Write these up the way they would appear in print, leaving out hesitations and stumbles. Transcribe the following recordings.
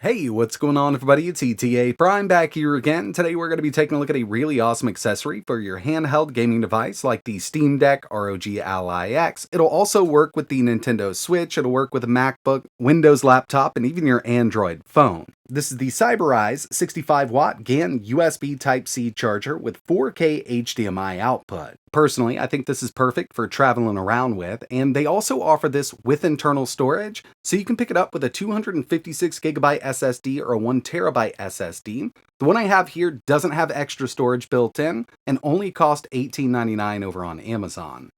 Hey, what's going on everybody? It's ETA Prime back here again. Today we're going to be taking a look at a really awesome accessory for your handheld gaming device like the Steam Deck ROG Ally X. It'll also work with the Nintendo Switch, it'll work with a MacBook, Windows laptop, and even your Android phone. This is the CyberEyes 65-watt GaN USB Type-C charger with 4K HDMI output. Personally, I think this is perfect for traveling around with, and they also offer this with internal storage, so you can pick it up with a 256GB SSD or a 1TB SSD. The one I have here doesn't have extra storage built in and only cost $18.99 over on Amazon.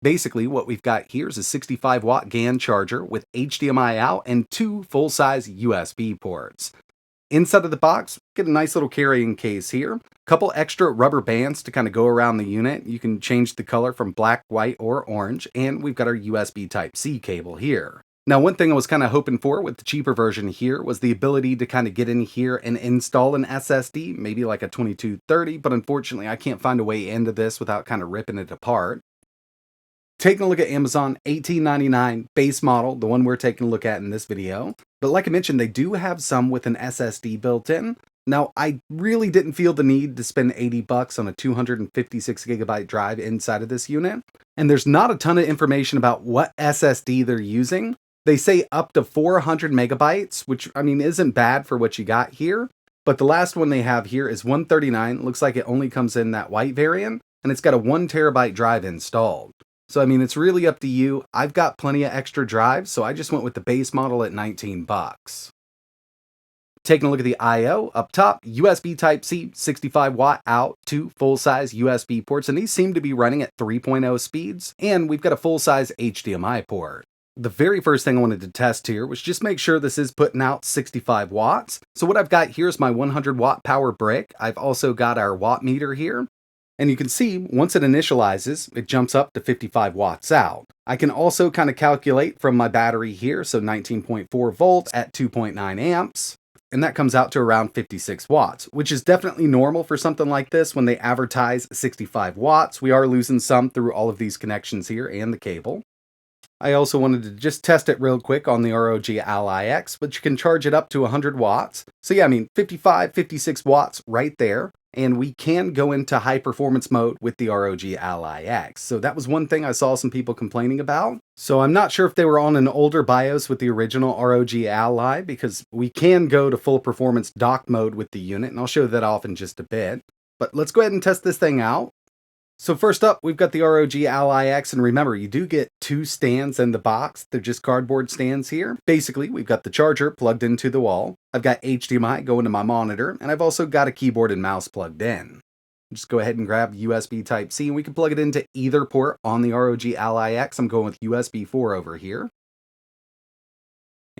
Basically, what we've got here is a 65-watt GaN charger with HDMI out and two full-size USB ports. Inside of the box, get a nice little carrying case here. A couple extra rubber bands to kind of go around the unit. You can change the color from black, white, or orange, and we've got our USB Type-C cable here. Now, one thing I was kind of hoping for with the cheaper version here was the ability to kind of get in here and install an SSD, maybe like a 2230, but unfortunately I can't find a way into this without kind of ripping it apart. Taking a look at Amazon, $18.99 base model, the one we're taking a look at in this video. But like I mentioned, they do have some with an SSD built in. Now, I really didn't feel the need to spend $80 on a 256GB drive inside of this unit. And there's not a ton of information about what SSD they're using. They say up to 400 megabytes, which I mean isn't bad for what you got here. But the last one they have here is 139. Looks like it only comes in that white variant, and it's got a 1TB drive installed. So I mean, it's really up to you. I've got plenty of extra drives, so I just went with the base model at $19. Taking a look at the I/O, up top, USB Type-C, 65-watt out, two full-size USB ports, and these seem to be running at 3.0 speeds, and we've got a full-size HDMI port. The very first thing I wanted to test here was just make sure this is putting out 65 watts. So what I've got here is my 100-watt power brick. I've also got our watt meter here. And you can see, once it initializes, it jumps up to 55 watts out. I can also kind of calculate from my battery here, so 19.4 volts at 2.9 amps, and that comes out to around 56 watts, which is definitely normal for something like this when they advertise 65 watts. We are losing some through all of these connections here and the cable. I also wanted to just test it real quick on the ROG Ally X, but you can charge it up to 100 watts. So yeah, I mean, 55, 56 watts right there. And we can go into high performance mode with the ROG Ally X. So that was one thing I saw some people complaining about. So I'm not sure if they were on an older BIOS with the original ROG Ally, because we can go to full performance dock mode with the unit, and I'll show that off in just a bit. But let's go ahead and test this thing out. So first up, we've got the ROG Ally X, and remember, you do get two stands in the box. They're just cardboard stands here. Basically, we've got the charger plugged into the wall. I've got HDMI going to my monitor, and I've also got a keyboard and mouse plugged in. Just go ahead and grab USB Type-C, and we can plug it into either port on the ROG Ally X. I'm going with USB 4 over here.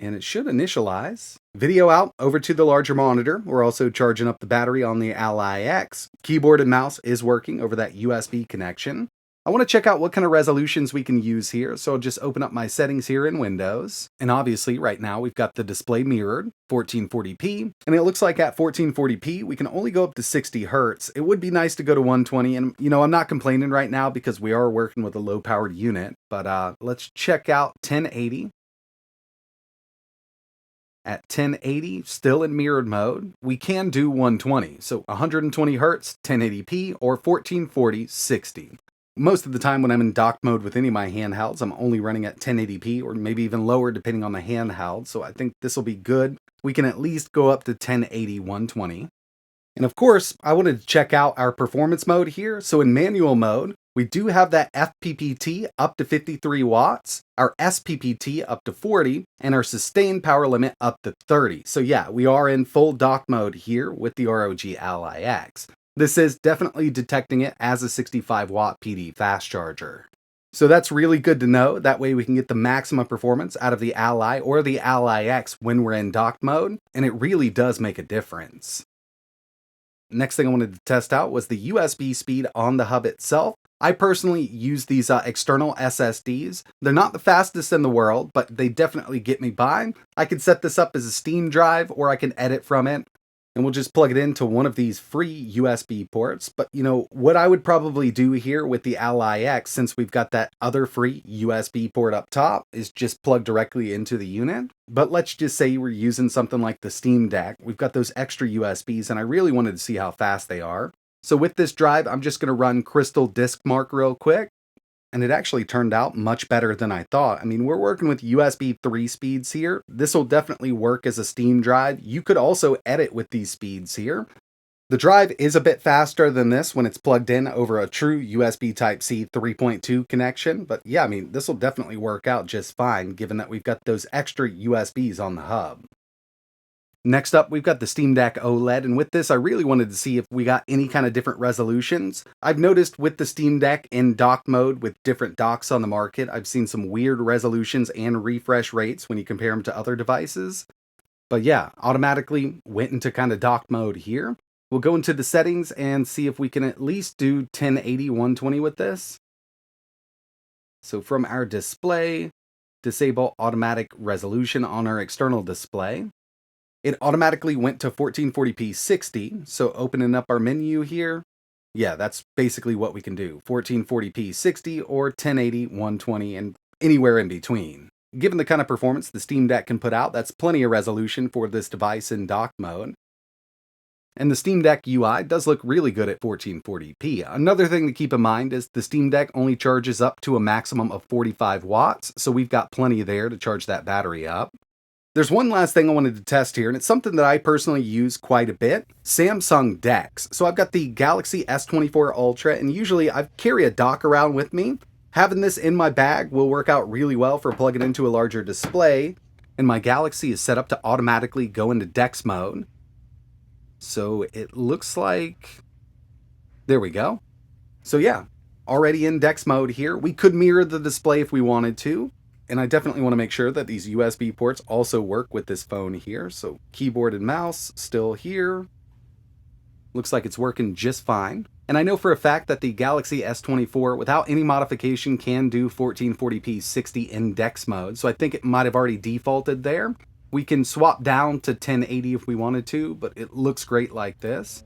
And it should initialize. Video out over to the larger monitor. We're also charging up the battery on the Ally X. Keyboard and mouse is working over that USB connection. I want to check out what kind of resolutions we can use here, so I'll just open up my settings here in Windows. And obviously right now we've got the display mirrored, 1440p, and it looks like at 1440p we can only go up to 60 Hz. It would be nice to go to 120, and you know, I'm not complaining right now because we are working with a low powered unit, but let's check out 1080. At 1080, still in mirrored mode, we can do 120, so 120 Hz, 1080p, or 1440, 60. Most of the time when I'm in dock mode with any of my handhelds, I'm only running at 1080p, or maybe even lower depending on the handheld, so I think this will be good. We can at least go up to 1080, 120. And of course, I wanted to check out our performance mode here, so in manual mode, we do have that FPPT up to 53 watts, our SPPT up to 40, and our sustained power limit up to 30. So yeah, we are in full dock mode here with the ROG Ally X. This is definitely detecting it as a 65-watt PD fast charger. So that's really good to know. That way we can get the maximum performance out of the Ally or the Ally X when we're in dock mode, and it really does make a difference. Next thing I wanted to test out was the USB speed on the hub itself. I personally use these external SSDs. They're not the fastest in the world, but they definitely get me by. I could set this up as a Steam drive, or I can edit from it. And we'll just plug it into one of these free USB ports. But what I would probably do here with the Ally X, since we've got that other free USB port up top, is just plug directly into the unit. But let's just say we're using something like the Steam Deck. We've got those extra USBs, and I really wanted to see how fast they are. So with this drive, I'm just going to run Crystal Disk Mark real quick. And it actually turned out much better than I thought. I mean, we're working with USB 3 speeds here. This will definitely work as a Steam drive. You could also edit with these speeds here. The drive is a bit faster than this when it's plugged in over a true USB Type-C 3.2 connection. But yeah, I mean, this will definitely work out just fine, given that we've got those extra USBs on the hub. Next up, we've got the Steam Deck OLED, and with this, I really wanted to see if we got any kind of different resolutions. I've noticed with the Steam Deck in dock mode with different docks on the market, I've seen some weird resolutions and refresh rates when you compare them to other devices. But yeah, automatically went into kind of dock mode here. We'll go into the settings and see if we can at least do 1080 120 with this. So from our display, disable automatic resolution on our external display. It automatically went to 1440p 60, so opening up our menu here, yeah, that's basically what we can do, 1440p 60 or 1080 120 and anywhere in between. Given the kind of performance the Steam Deck can put out, that's plenty of resolution for this device in dock mode. And the Steam Deck UI does look really good at 1440p. Another thing to keep in mind is the Steam Deck only charges up to a maximum of 45 watts, so we've got plenty there to charge that battery up. There's one last thing I wanted to test here, and it's something that I personally use quite a bit, Samsung decks. So I've got the Galaxy S24 Ultra, and usually I carry a dock around with me. Having this in my bag will work out really well for plugging into a larger display, and my Galaxy is set up to automatically go into DeX mode. So it looks like, there we go. So yeah, already in DeX mode here. We could mirror the display if we wanted to. And I definitely want to make sure that these USB ports also work with this phone here. So keyboard and mouse still here. Looks like it's working just fine. And I know for a fact that the Galaxy S24 without any modification can do 1440p 60 in DeX mode. So I think it might have already defaulted there. We can swap down to 1080 if we wanted to, but it looks great like this.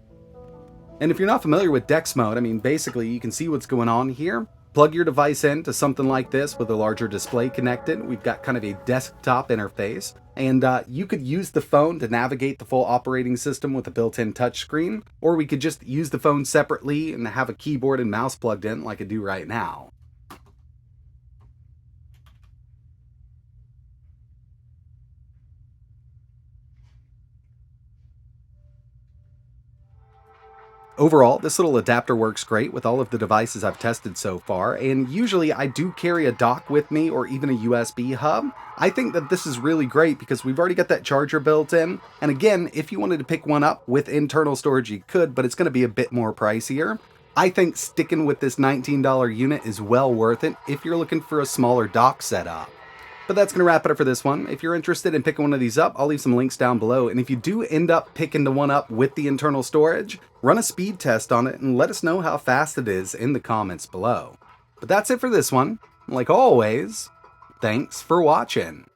And if you're not familiar with DeX mode, I mean, basically you can see what's going on here. Plug your device into something like this with a larger display connected. We've got kind of a desktop interface, and you could use the phone to navigate the full operating system with a built-in touchscreen, or we could just use the phone separately and have a keyboard and mouse plugged in like I do right now. Overall, this little adapter works great with all of the devices I've tested so far, and usually I do carry a dock with me or even a USB hub. I think that this is really great because we've already got that charger built in, and again, if you wanted to pick one up with internal storage you could, but it's going to be a bit more pricier. I think sticking with this $19 unit is well worth it if you're looking for a smaller dock setup. But that's going to wrap it up for this one. If you're interested in picking one of these up, I'll leave some links down below. And if you do end up picking the one up with the internal storage, run a speed test on it and let us know how fast it is in the comments below. But that's it for this one. Like always, thanks for watching.